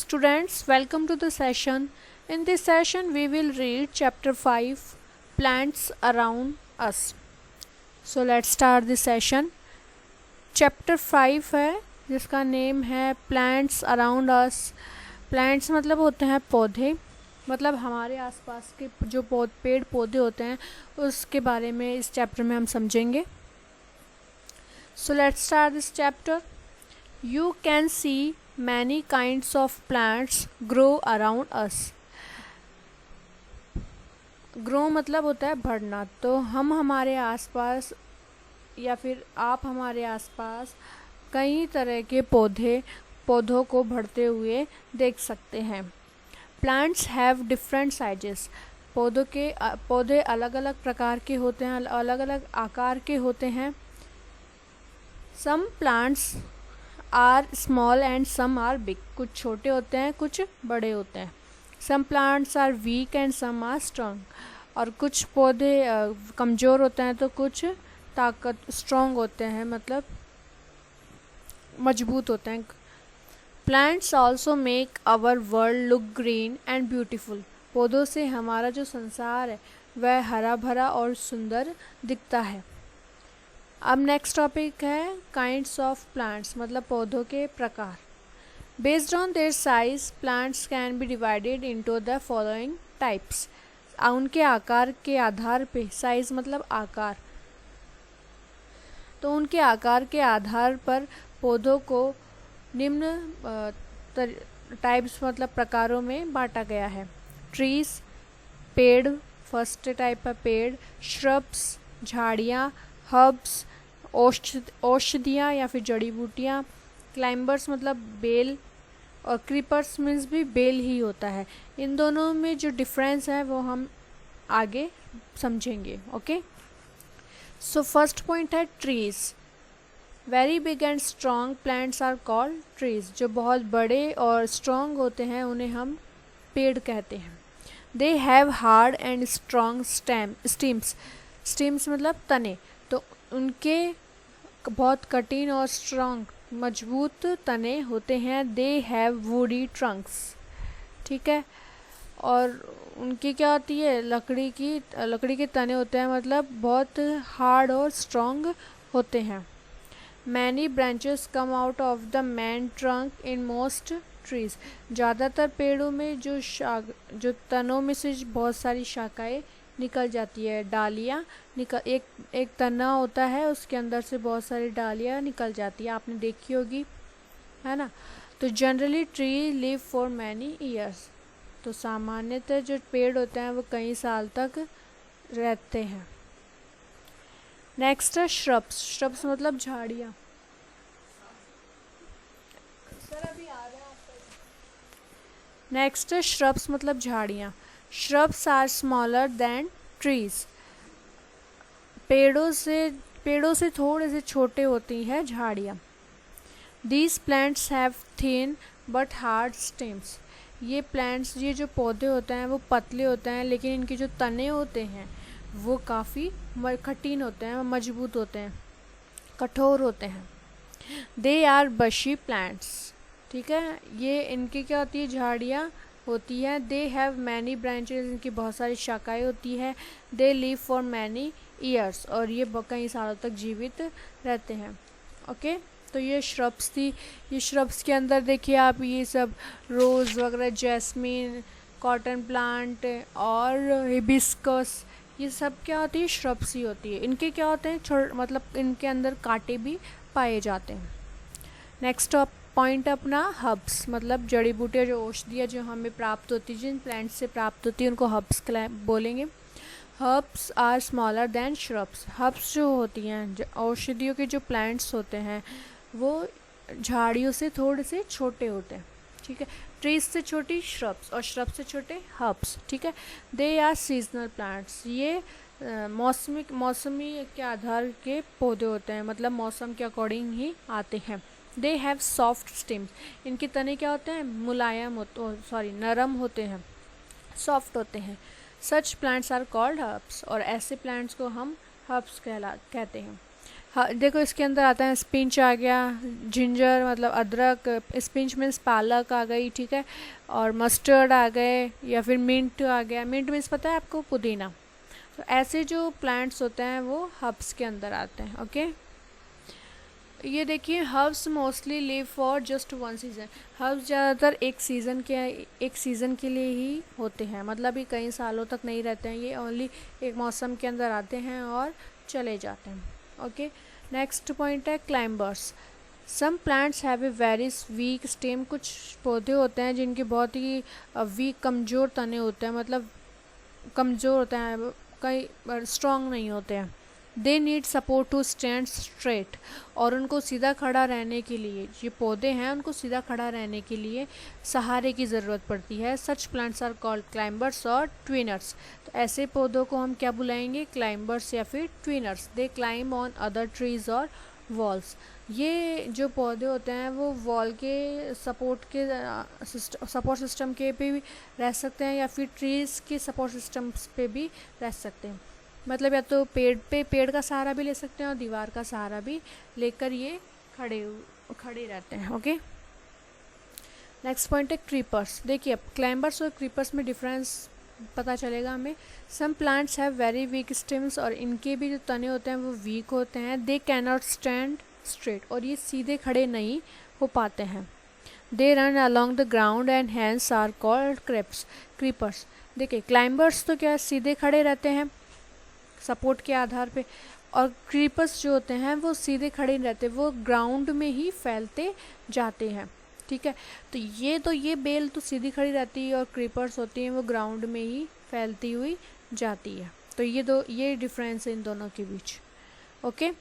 students, welcome to the session. In this session, we will read chapter 5 Plants Around Us. So, let's start the session. Chapter 5 है जिसका name है Plants Around Us. Plants मतलब होते हैं पौधे, मतलब हमारे आसपास के जो पेड़ पौधे होते हैं उसके बारे में इस चैप्टर में हम समझेंगे. So, let's start this chapter. You can see many kinds of plants grow around us. Grow मतलब होता है बढ़ना. तो हम हमारे आसपास या फिर आप हमारे आसपास कई तरह के पौधों को बढ़ते हुए देख सकते हैं. Plants have different sizes. पौधे अलग अलग प्रकार के होते हैं, अलग अलग आकार के होते हैं. Some plants are small and some are big. कुछ छोटे होते हैं, कुछ बड़े होते हैं. Some plants are weak and some are strong. और कुछ पौधे कमज़ोर होते हैं तो कुछ स्ट्रॉन्ग होते हैं, मतलब मजबूत होते हैं. Plants also make our world look green and beautiful. पौधों से हमारा जो संसार है वह हरा भरा और सुंदर दिखता है. अब नेक्स्ट टॉपिक है काइंड्स ऑफ प्लांट्स, मतलब पौधों के प्रकार. Based on their size plants can be divided into the following types. उनके आकार के आधार पे, साइज मतलब आकार, तो उनके आकार के आधार पर पौधों को निम्न टाइप्स मतलब प्रकारों में बांटा गया है. ट्रीज पेड़, फर्स्ट टाइप है पेड़. श्रब्स झाड़ियाँ. हर्ब्स औषधियाँ या फिर जड़ी बूटियाँ. क्लाइंबर्स मतलब बेल, और क्रीपर्स मीन्स भी बेल ही होता है. इन दोनों में जो डिफरेंस है वो हम आगे समझेंगे. ओके, सो फर्स्ट पॉइंट है trees. Very big and strong plants are called trees. जो बहुत बड़े और स्ट्रॉन्ग होते हैं उन्हें हम पेड़ कहते हैं. They have hard and strong stems. Stems मतलब तने. तो उनके बहुत कठिन और स्ट्रॉन्ग मजबूत तने होते हैं. They have woody Trunks. ठीक है. और उनकी क्या होती है, लकड़ी के तने होते हैं, मतलब बहुत हार्ड और स्ट्रॉन्ग होते हैं. Many branches come out of the main trunk in most trees. ज़्यादातर पेड़ों में जो तनों में से बहुत सारी शाखाएं निकल जाती है, डालियाँ एक तना होता है, उसके अंदर से बहुत सारी डालियाँ निकल जाती है, आपने देखी होगी, है ना. तो generally tree live for many years. तो सामान्यतः जो पेड़ होते हैं वो कई साल तक रहते हैं. नेक्स्ट है श्रब्स. श्रब्स मतलब झाड़ियाँ. नेक्स्ट है श्रब्स मतलब झाड़ियाँ. Shrubs are smaller than trees. पेड़ों से थोड़े से छोटे होती हैं झाड़ियाँ. These plants have thin but hard stems. ये जो पौधे होते हैं वो पतले होते हैं, लेकिन इनके जो तने होते हैं वो काफ़ी कठिन होते हैं, मजबूत होते हैं, कठोर होते हैं. दे आर बशी प्लांट्स. ठीक है. ये इनकी क्या होती है, झाड़ियाँ होती है. They have many branches. इनकी बहुत सारी शाखाएं होती है. They live for many years. और ये कई सालों तक जीवित रहते हैं. ओके, तो ये श्रब्स थी. ये श्रब्स के अंदर देखिए आप, ये सब रोज़ वगैरह, जैस्मिन, कॉटन प्लांट और हिबिस्कस, ये सब क्या होती है, श्रब्स ही होती है. इनके क्या होते हैं, मतलब इनके अंदर कांटे भी पाए जाते हैं. नेक्स्ट पॉइंट अपना हर्ब्स, मतलब जड़ी बूटियाँ, जो औषधियाँ जो हमें प्राप्त होती है, जिन प्लांट से प्राप्त होती है उनको हर्ब्स बोलेंगे. Herbs are smaller than shrubs. Herbs जो होती हैं, औषधियों के जो प्लांट्स होते हैं वो झाड़ियों से थोड़े से छोटे होते हैं. ठीक है. ट्रीज से छोटी श्रब्स और श्रब से छोटे हर्ब्स. ठीक है. They are seasonal plants. ये मौसमी के आधार के पौधे होते हैं, मतलब मौसम के अकॉर्डिंग ही आते हैं. They have soft stems. इनके तने क्या होते हैं, मुलायम नरम होते हैं, सॉफ्ट होते हैं. Such plants are called herbs. और ऐसे प्लांट्स को हम हर्ब्स कहते हैं. हाँ देखो इसके अंदर आता है स्पिंच आ गया, जिंजर मतलब अदरक, स्पिंच मीन्स पालक आ गई, ठीक है, और मस्टर्ड आ गए, या फिर मिंट आ गया, मिंट मीन्स पता है आपको, पुदीना। तो ऐसे जो प्लांट्स होते हैं वो हर्ब्स के अंदर आते हैं। ओके, ये देखिए herbs mostly live for just one season. Herbs ज़्यादातर एक सीज़न के लिए ही होते हैं, मतलब ये कई सालों तक नहीं रहते हैं, ये ओनली एक मौसम के अंदर आते हैं और चले जाते हैं। ओके, नेक्स्ट पॉइंट है climbers. Some plants have a very weak stem. कुछ पौधे होते हैं जिनके बहुत ही वीक कमज़ोर तने होते हैं, मतलब कमज़ोर होते हैं, कई स्ट्रॉन्ग नहीं होते हैं। They need support to stand straight, और उनको सीधा खड़ा रहने के लिए, ये पौधे हैं उनको सीधा खड़ा रहने के लिए सहारे की ज़रूरत पड़ती है। Such plants are called climbers और ट्विनर्स। तो ऐसे पौधों को हम क्या बुलाएंगे, क्लाइंबर्स या फिर twiners. They climb on other trees और वॉल्स। ये जो पौधे होते हैं वो वॉल के सपोर्ट सिस्टम के पे भी रह सकते हैं, या फिर ट्रीज़ के सपोर्ट सिस्टम्स पे भी रह सकते हैं। मतलब या तो पेड़ का सहारा भी ले सकते हैं और दीवार का सहारा भी लेकर ये खड़े रहते हैं। ओके, नेक्स्ट पॉइंट है क्रीपर्स। देखिए अब क्लाइंबर्स और क्रीपर्स में डिफरेंस पता चलेगा हमें। Some plants have very weak stems, और इनके भी जो तने होते हैं वो वीक होते हैं। They can not stand straight, और ये सीधे खड़े नहीं हो पाते हैं। They run along the ground and hence are called creepers. देखिए क्लाइंबर्स तो क्या सीधे खड़े रहते हैं सपोर्ट के आधार पे, और क्रीपर्स जो होते हैं वो सीधे खड़े नहीं रहते, वो ग्राउंड में ही फैलते जाते हैं। ठीक है, तो ये बेल तो सीधी खड़ी रहती है, और क्रीपर्स होती हैं वो ग्राउंड में ही फैलती हुई जाती है। तो ये डिफरेंस है इन दोनों के बीच। ओके,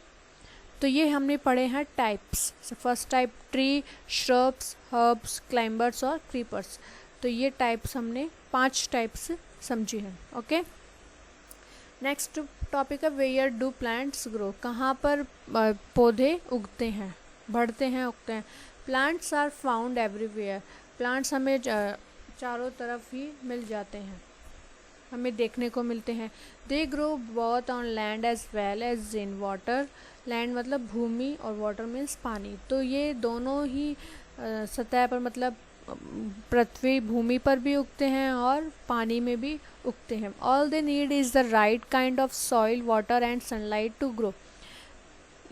तो ये हमने पढ़े हैं types. First type tree, shrubs, herbs, climbers और क्रीपर्स। तो ये टाइप्स हमने 5 टाइप्स समझी हैं। ओके, नेक्स्ट टॉपिक है वेयर डू प्लांट्स ग्रो। कहाँ पर पौधे उगते हैं, बढ़ते हैं, उगते हैं। Plants are found everywhere. Plants हमें चारों तरफ ही मिल जाते हैं, हमें देखने को मिलते हैं। They grow both on land as well as in water. Land मतलब भूमि और वाटर मीन्स पानी। तो ये दोनों ही सतह पर मतलब पृथ्वी भूमि पर भी उगते हैं और पानी में भी उगते हैं। All they need is the right kind of soil, water and sunlight to grow.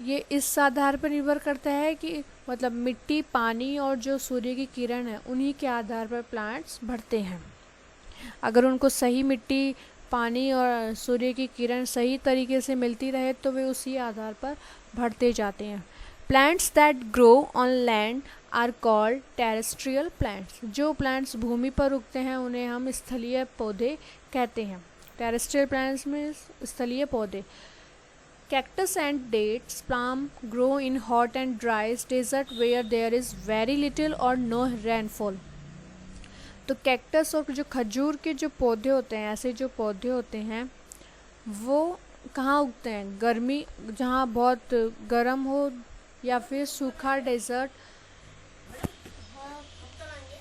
ये इस आधार पर निर्भर करता है कि मतलब मिट्टी, पानी और जो सूर्य की किरण है उन्हीं के आधार पर प्लांट्स बढ़ते हैं। अगर उनको सही मिट्टी, पानी और सूर्य की किरण सही तरीके से मिलती रहे तो वे उसी आधार पर बढ़ते जाते हैं। Plants that grow on land are called terrestrial plants. जो प्लांट्स भूमि पर उगते हैं उन्हें हम स्थलीय पौधे कहते हैं। टेरेस्ट्रियल प्लांट्स में स्थलीय पौधे। Cactus and dates palm grow in hot and dry desert where there is very little और नो रेनफॉल। तो कैक्टस और जो खजूर के जो पौधे होते हैं, ऐसे जो पौधे होते हैं वो कहाँ उगते हैं, गर्मी जहाँ बहुत गर्म हो या फिर सूखा डेजर्ट।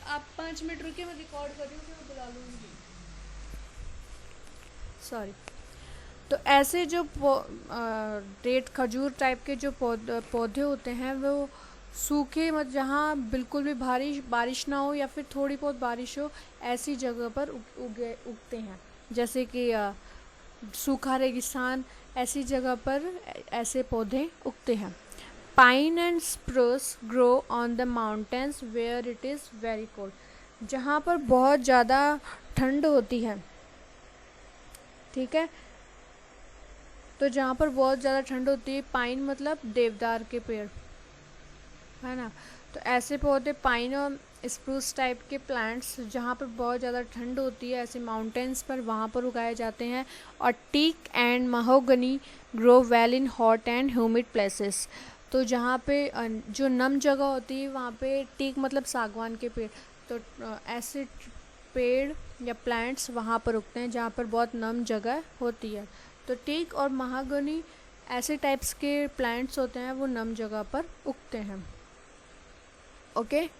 आप 5 मिनट रुकिए, मैं रिकॉर्ड कर रही हूँ, मैं बुला लूँगी। सॉरी। तो ऐसे जो डेट खजूर टाइप के जो पौधे होते हैं वो सूखे मत जहाँ बिल्कुल भी बारिश ना हो या फिर थोड़ी बहुत बारिश हो, ऐसी जगह पर उगते हैं। जैसे कि सूखा रेगिस्तान, ऐसी जगह पर ऐसे पौधे उगते हैं। Pine and spruce grow on the mountains where it is very cold. जहाँ पर बहुत ज़्यादा ठंड होती है, ठीक है, तो जहाँ पर बहुत ज़्यादा ठंड होती है, पाइन मतलब देवदार के पेड़ है ना। तो ऐसे पौधे पाइन और स्प्रूस टाइप के प्लांट्स जहाँ पर बहुत ज़्यादा ठंड होती है, ऐसे माउंटेन्स पर वहाँ पर उगाए जाते हैं। और teak and mahogany grow well in hot and humid places. तो जहाँ पे जो नम जगह होती है वहाँ पे टीक मतलब सागवान के पेड़, तो ऐसे पेड़ या प्लांट्स वहाँ पर उगते हैं जहाँ पर बहुत नम जगह होती है। तो टीक और महागनी ऐसे टाइप्स के प्लांट्स होते हैं, वो नम जगह पर उगते हैं। ओके,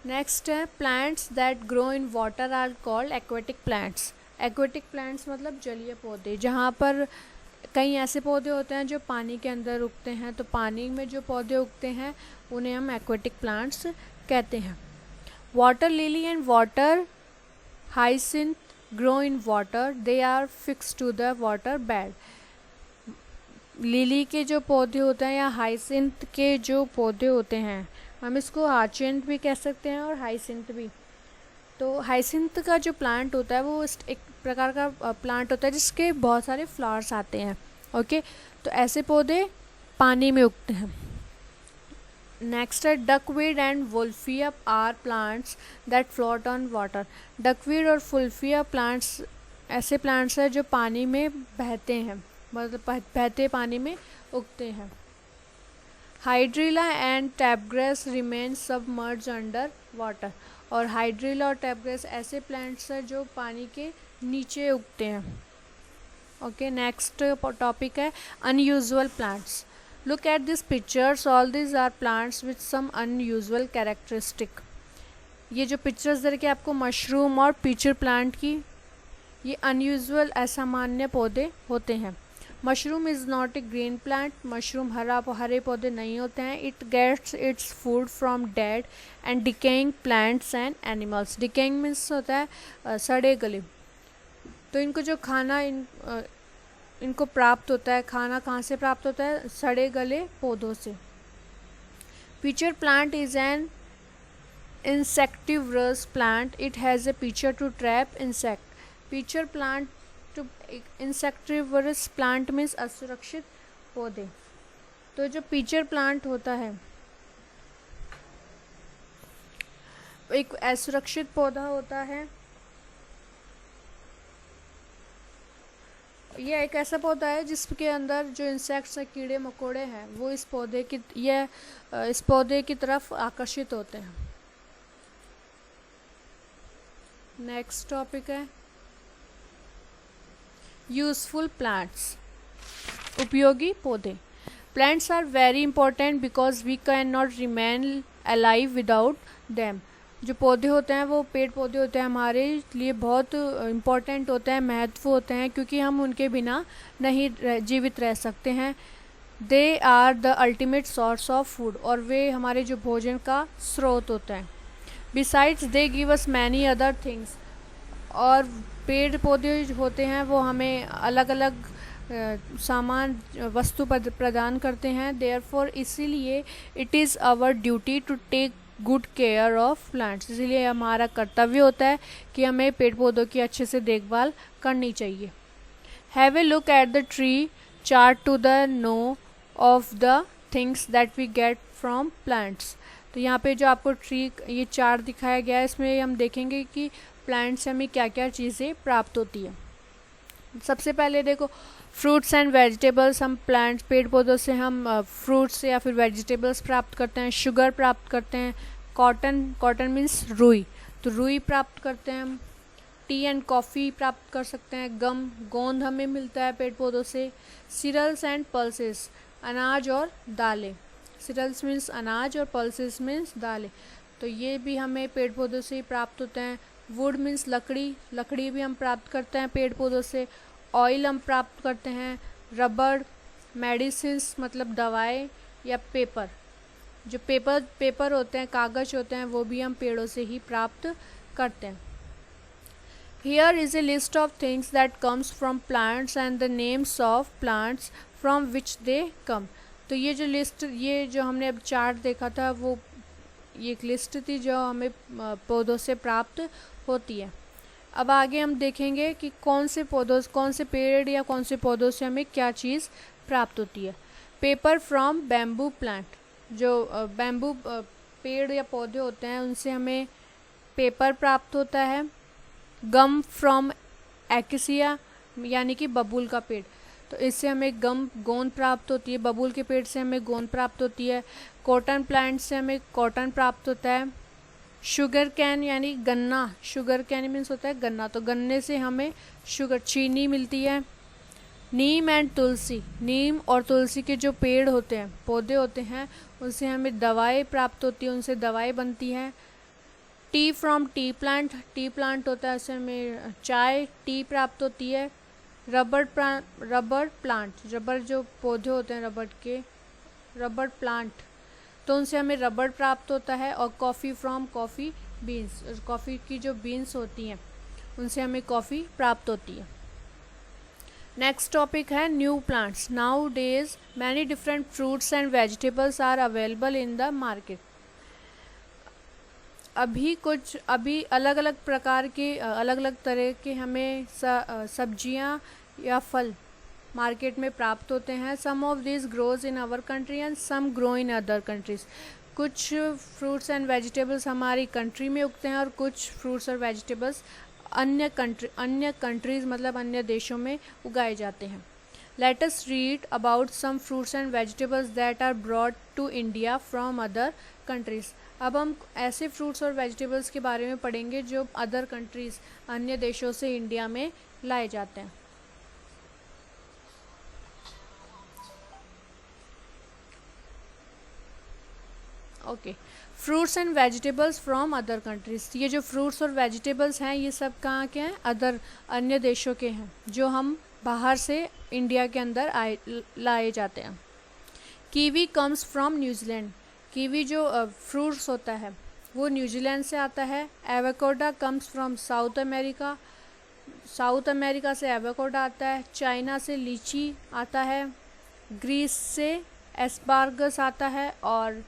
नेक्स्ट है plants that grow in water are called aquatic plants. Aquatic plants मतलब जलीय पौधे। जहाँ पर कई ऐसे पौधे होते हैं जो पानी के अंदर उगते हैं, तो पानी में जो पौधे उगते हैं उन्हें हम एक्वेटिक प्लांट्स कहते हैं। Water lily and water hyacinth grow in water, they are fix to the water bed. Lily के जो पौधे होते हैं या हाइसिंथ के जो पौधे होते हैं, हम इसको हाइचिंथ भी कह सकते हैं और हाइसिंथ भी। तो हाइसिंथ का जो प्लांट होता है वो एक प्रकार का प्लांट होता है जिसके बहुत सारे फ्लावर्स आते हैं। ओके, तो ऐसे पौधे पानी में उगते हैं। नेक्स्ट है duckweed and wolffia are plants that float on water. Duckweed और वुल्फिया प्लांट्स ऐसे प्लांट्स हैं जो पानी में बहते हैं, मतलब बहते पानी में उगते हैं। Hydrilla and tapegrass remain submerge under water. और हाइड्रिला और टैपग्रास ऐसे प्लांट्स हैं जो पानी के नीचे उगते हैं। ओके, नेक्स्ट टॉपिक है unusual plants. Look at this pictures, all this are plants with some unusual characteristic. ये जो पिक्चर्स दे रखे आपको मशरूम और पीचर प्लांट की, ये अनयूजुअल असामान्य पौधे होते हैं। Mushroom is not a green plant, mushroom हरे पौधे नहीं होते हैं। It gets its food from dead and decaying plants and animals. Decaying means होता है सड़े गले। तो इनको जो खाना इनको प्राप्त होता है, खाना कहाँ से प्राप्त होता है? सड़े गले पौधों से। Pitcher plant is an insectivorous plant, it has a pitcher to trap insect. Pitcher plant insectivorous plant means असुरक्षित पौधे। तो जो पीचर प्लांट होता है एक असुरक्षित पौधा होता है। यह एक ऐसा पौधा है जिसके अंदर जो इंसेक्ट्स हैं, कीड़े मकोड़े हैं, वो इस पौधे की तरफ आकर्षित होते हैं। नेक्स्ट टॉपिक है यूजफुल प्लांट्स, उपयोगी पौधे। Plants are very important because we can not remain alive without them. जो पौधे होते हैं वो पेड़ पौधे होते हैं हमारे लिए बहुत इम्पॉर्टेंट होते हैं, महत्व होते हैं, क्योंकि हम उनके बिना नहीं जीवित रह सकते हैं। They are the ultimate source of food, और वे हमारे जो भोजन का स्रोत होता है। Besides they give us many other things, और पेड़ पौधे होते हैं वो हमें अलग अलग सामान वस्तु प्रदान करते हैं। देयरफॉर इसीलिए it is our duty to take good care of plants. इसीलिए हमारा कर्तव्य होता है कि हमें पेड़ पौधों की अच्छे से देखभाल करनी चाहिए। Have a look at the tree chart to the know of the things that we get from plants. तो यहाँ पे जो आपको ट्री ये चार्ट दिखाया गया है, इसमें हम देखेंगे कि प्लांट से हमें क्या क्या चीज़ें प्राप्त होती है। सबसे पहले देखो फ्रूट्स एंड वेजिटेबल्स, हम प्लांट्स पेड़ पौधों से हम फ्रूट्स या फिर वेजिटेबल्स प्राप्त करते हैं। शुगर प्राप्त करते हैं। कॉटन मीन्स रुई, तो रुई प्राप्त करते हैं हम। टी एंड कॉफ़ी प्राप्त कर सकते हैं। गोंद हमें मिलता है पेड़ पौधों से। सीरियल्स एंड पल्सेस, अनाज और दालें। सीरियल्स मीन्स अनाज और पल्सेस मीन्स दालें, तो ये भी हमें पेड़ पौधों से ही प्राप्त होते हैं। वुड मीन्स लकड़ी भी हम प्राप्त करते हैं पेड़ पौधों से। ऑयल हम प्राप्त करते हैं। रबड़, मेडिसिन्स मतलब दवाएं, या पेपर, जो पेपर होते हैं, कागज़ होते हैं, वो भी हम पेड़ों से ही प्राप्त करते हैं। Here is a list of things that comes from plants and the names of plants from which they come। तो ये जो लिस्ट, ये जो हमने अब चार्ट देखा था, वो ये एक लिस्ट थी जो हमें पौधों से प्राप्त होती है। अब आगे हम देखेंगे कि कौन से पेड़ या कौन से पौधों से हमें क्या चीज़ प्राप्त होती है। पेपर फ्रॉम बैम्बू प्लांट, जो बैम्बू पेड़ या पौधे होते हैं उनसे हमें पेपर प्राप्त होता है। गम फ्रॉम एक्सिया, यानी कि बबूल का पेड़, तो इससे हमें गोंद प्राप्त होती है। बबूल के पेड़ से हमें गोंद प्राप्त होती है। कॉटन प्लांट से हमें कॉटन प्राप्त होता है। शुगर कैन यानी गन्ना, शुगर कैन मीन्स होता है गन्ना, तो गन्ने से हमें चीनी मिलती है। नीम एंड तुलसी, नीम और तुलसी के जो पेड़ होते हैं, पौधे होते हैं, उनसे हमें दवाएं प्राप्त होती है, उनसे दवाएं बनती हैं। टी फ्रॉम टी प्लांट होता है, उससे हमें टी प्राप्त होती है। रबर प्लांट, रबर जो पौधे होते हैं रबर के, रबर प्लांट, तो उनसे हमें रबर प्राप्त होता है। और coffee from coffee beans, coffee की जो बीन्स होती हैं उनसे हमें कॉफ़ी प्राप्त होती है। नेक्स्ट टॉपिक है new plants. Nowadays many different fruits and vegetables are available in the market. अभी अलग अलग प्रकार के अलग अलग तरह के हमें सब्जियां या फल मार्केट में प्राप्त होते हैं। Some of this grows in our country and some grow in other countries. कुछ फ्रूट्स एंड वेजिटेबल्स हमारी कंट्री में उगते हैं और कुछ फ्रूट्स और वेजिटेबल्स अन्य कंट्रीज मतलब अन्य देशों में उगाए जाते हैं। Let us read about some fruits and vegetables that are brought to India from other countries. अब हम ऐसे फ्रूट्स और वेजिटेबल्स के बारे में पढ़ेंगे जो अदर कंट्रीज, अन्य देशों से इंडिया में लाए जाते हैं। Okay, fruits and vegetables from other countries. ये जो फ्रूट्स और वेजिटेबल्स हैं ये सब कहाँ के हैं? अन्य देशों के हैं, जो हम बाहर से इंडिया के अंदर लाए जाते हैं। Kiwi comes from New Zealand. Kiwi जो फ्रूट्स होता है वो न्यूजीलैंड से आता है। Avocado comes from south America. South America से एवोकाडो आता है। चाइना से लीची आता है। ग्रीस से एस्पार्गस आता है। और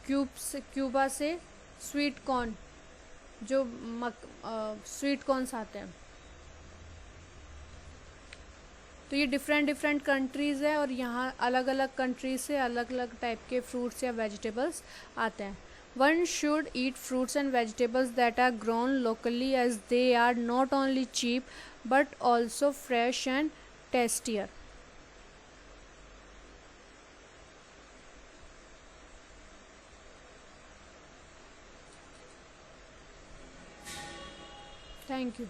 क्यूबा से स्वीट कॉर्न, जो स्वीट कॉर्न्स आते हैं। तो ये डिफरेंट कंट्रीज़ है और यहाँ अलग अलग कंट्रीज से अलग अलग टाइप के फ्रूट्स या वेजिटेबल्स आते हैं। One should eat fruits and vegetables that are grown locally as they are not only cheap but also fresh and tastier. Thank you.